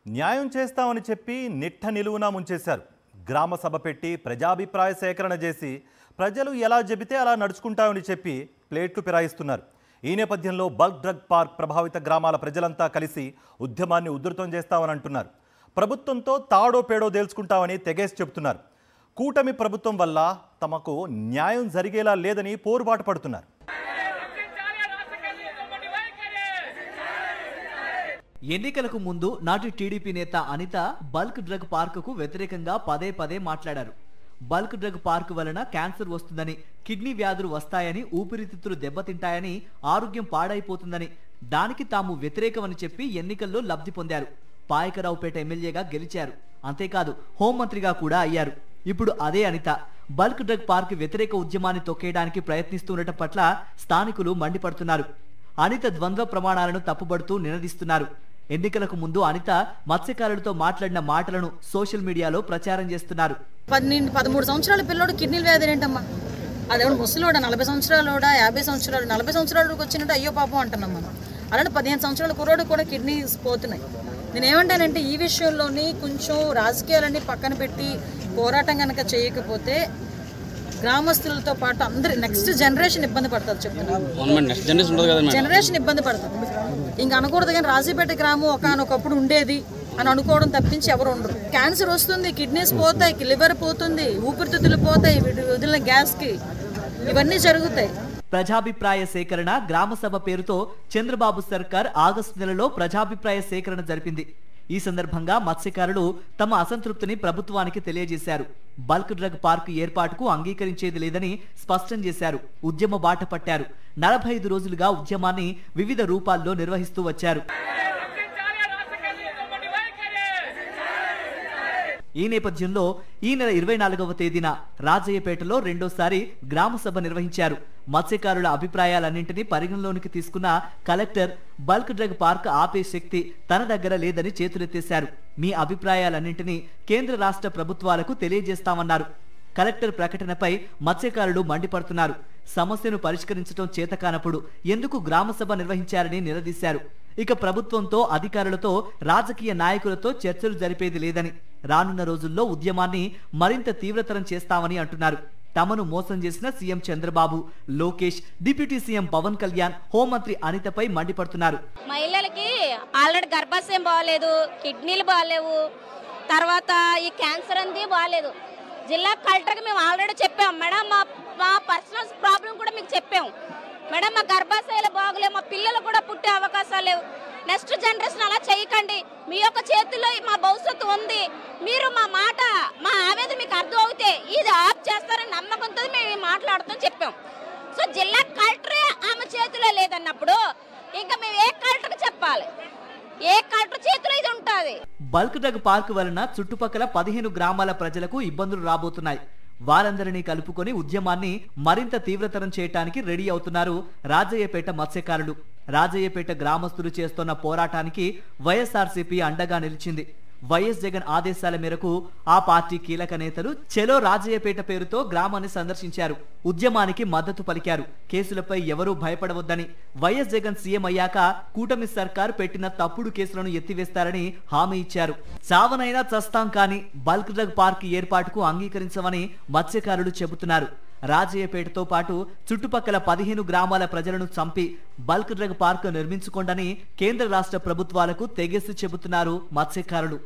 న్యాయం చేస్తామని చెప్పి నిట్ట నిలువునా ముంచేశారు. గ్రామ సభ పెట్టి ప్రజాభిప్రాయ సేకరణ చేసి ప్రజలు ఎలా చెబితే అలా నడుచుకుంటామని చెప్పి ప్లేట్లు ఫిరాయిస్తున్నారు. ఈ నేపథ్యంలో బల్క్ డ్రగ్ పార్క్ ప్రభావిత గ్రామాల ప్రజలంతా కలిసి ఉద్యమాన్ని ఉధృతం చేస్తామని అంటున్నారు. ప్రభుత్వంతో తాడో పేడో తేల్చుకుంటామని తెగేసి చెబుతున్నారు. కూటమి ప్రభుత్వం వల్ల తమకు న్యాయం జరిగేలా లేదని పోరుబాటు పడుతున్నారు. ఎన్నికలకు ముందు నాటి టీడీపీ నేత అనిత బల్క్ డ్రగ్ పార్కుకు వ్యతిరేకంగా పదే పదే మాట్లాడారు. బల్క్ డ్రగ్ పార్క్ వలన క్యాన్సర్ వస్తుందని, కిడ్నీ వ్యాధులు వస్తాయని, ఊపిరితిత్తులు దెబ్బతింటాయని, ఆరోగ్యం పాడైపోతుందని, దానికి తాము వ్యతిరేకమని చెప్పి ఎన్నికల్లో లబ్ధి పొందారు. పాయకరావుపేట ఎమ్మెల్యేగా గెలిచారు. అంతేకాదు హోంమంత్రిగా కూడా అయ్యారు. ఇప్పుడు అదే అనిత బల్క్ డ్రగ్ పార్క్ వ్యతిరేక ఉద్యమాన్ని తొక్కేయడానికి ప్రయత్నిస్తుండటం పట్ల స్థానికులు మండిపడుతున్నారు. అనిత ద్వంద్వ ప్రమాణాలను తప్పుబడుతూ నినదిస్తున్నారు. ఎన్నికలకు ముందు అనిత మత్స్యకారులతో మాట్లాడిన మాటలను సోషల్ మీడియాలో ప్రచారం చేస్తున్నారు. 13 సంవత్సరాల పిల్లోడు కిడ్నీ వ్యాధి ఏంటమ్మా? అదేమో ముసలోడా, 40 సంవత్సరాలోడా, 50 సంవత్సరాలు, 40 సంవత్సరాలకు వచ్చినట్టు అయ్యో పాపం అంటున్నాం మనం. అలాంటి 15 సంవత్సరాల కుర్రోడు కూడా కిడ్నీస్ పోతున్నాయి. నేనేమంటానంటే ఈ విషయంలోని కొంచెం రాజకీయాలన్నీ పక్కన పెట్టి పోరాటం కనుక చేయకపోతే గ్రామస్తులతో పాటు అందరి నెక్స్ట్ జనరేషన్ ఇబ్బంది పడుతుంది. చెప్తున్నాను, జనరేషన్ ఇబ్బంది పడుతుంది. ఇంకా అనకూడదు కానీ రాజీపేట గ్రామం ఒకనొకప్పుడు ఉండేది అని అనుకోవడం తప్పించి ఎవరు ఉండరు. క్యాన్సర్ వస్తుంది, కిడ్నీస్ పోతాయి, లివర్ పోతుంది, ఊపిరితిత్తులు పోతాయి, వదిలిన గ్యాస్కి ఇవన్నీ జరుగుతాయి. ప్రజాభిప్రాయ సేకరణ గ్రామ సభ పేరుతో చంద్రబాబు సర్కార్ ఆగస్టు నెలలో ప్రజాభిప్రాయ సేకరణ జరిపింది. ఈ సందర్భంగా మత్స్యకారులు తమ అసంతృప్తిని ప్రభుత్వానికి తెలియజేశారు. బల్క్ డ్రగ్ పార్క్ ఏర్పాటుకు అంగీకరించేది లేదని స్పష్టం చేశారు. ఉద్యమ బాట పట్టారు. 45 రోజులుగా ఉద్యమాన్ని వివిధ రూపాల్లో నిర్వహిస్తూ వచ్చారు. ఈ నేపథ్యంలో ఈ నెల 24వ తేదీన రాజయ్యపేటలో రెండోసారి గ్రామ సభ నిర్వహించారు. మత్స్యకారుల అభిప్రాయాలన్నింటినీ పరిగణలోనికి తీసుకున్న కలెక్టర్ బల్క్ డ్రగ్ పార్క్ ఆపే శక్తి తన దగ్గర లేదని చేతులెత్తేశారు. మీ అభిప్రాయాలన్నింటినీ కేంద్ర రాష్ట్ర ప్రభుత్వాలకు తెలియజేస్తామన్నారు. కలెక్టర్ ప్రకటనపై మత్స్యకారులు మండిపడుతున్నారు. సమస్యను పరిష్కరించడం చేతకానప్పుడు ఎందుకు గ్రామ సభ నిర్వహించారని నిలదీశారు. ఇక ప్రభుత్వంతో, అధికారులతో, రాజకీయ నాయకులతో చర్చలు జరిపేది లేదని, రానున్న రోజుల్లో ఉద్యమాన్ని మరింత తీవ్రతరం చేస్తామని అంటున్నారు. తమను మోసం చేసిన CM Chandrababu, Lokesh, deputy CM Pawan Kalyan, హోంమంత్రి అనితపై మండిపడుతున్నారు. మహిళలకి ఆల్రెడీ గర్భాశయం బాగాలేదు, కిడ్నీలు బాగాలేవు, తర్వాత ఈ క్యాన్సర్ అంది బాగాలేదు. జిల్లా కలెక్టర్కి మేము ఆల్రెడీ చెప్పాం మేడం, మా పర్సనల్ ప్రాబ్లం కూడా మీకు చెప్పాం మేడం. మా గర్భాశయాలు బాగలేవు, మా పిల్లలు కూడా పుట్టే అవకాశాలు లేవు. నెక్స్ట్ జనరేషన్ అలా చేయకండి, మీ యొక్క చేతుల్లో మా భవిష్యత్తు ఉంది. మీరు మా మాట, మా ఆవేదన మీకు అర్థం అవుతే ఇది ఆఫ్ చేస్తారని నమ్మకంతో మేము మాట్లాడుతాం చెప్పాం. సో జిల్లా కలెక్టరే ఆమె చేతిలో లేదన్నప్పుడు ఇంకా మేము ఏ కలెక్టర్కి చెప్పాలి? ఏ కలెక్టర్ చేతిలో ఇది ఉంటుంది? బల్క్ డ్రగ్ పార్క్ వలన చుట్టుపక్కల 15 గ్రామాల ప్రజలకు ఇబ్బందులు రాబోతున్నాయి. వారందరినీ కలుపుకొని ఉద్యమాన్ని మరింత తీవ్రతరం చేయడానికి రెడీ అవుతున్నారు రాజయ్యపేట మత్స్యకారులు. రాజయ్యపేట గ్రామస్తులు చేస్తున్న పోరాటానికి వైఎస్ఆర్సీపీ అండగా నిలిచింది. వైఎస్ జగన్ ఆదేశాల మేరకు ఆ పార్టీ కీలక నేతలు చెలో రాజయ్యపేట పేరుతో గ్రామాన్ని సందర్శించారు. ఉద్యమానికి మద్దతు పలికారు. కేసులపై ఎవరూ భయపడవద్దని, వైఎస్ జగన్ సీఎం అయ్యాక కూటమి సర్కారు పెట్టిన తప్పుడు కేసులను ఎత్తివేస్తారని హామీ ఇచ్చారు. చావనైనా చస్తాం కానీ బల్క్ డ్రగ్ పార్క్ ఏర్పాటుకు అంగీకరించమని మత్స్యకారులు చెబుతున్నారు. రాజయ్యపేటతో పాటు చుట్టుపక్కల 15 గ్రామాల ప్రజలను చంపి బల్క్ డ్రగ్ పార్క్ నిర్మించుకోండని కేంద్ర రాష్ట్ర ప్రభుత్వాలకు తెగేసి చెబుతున్నారు మత్స్యకారులు.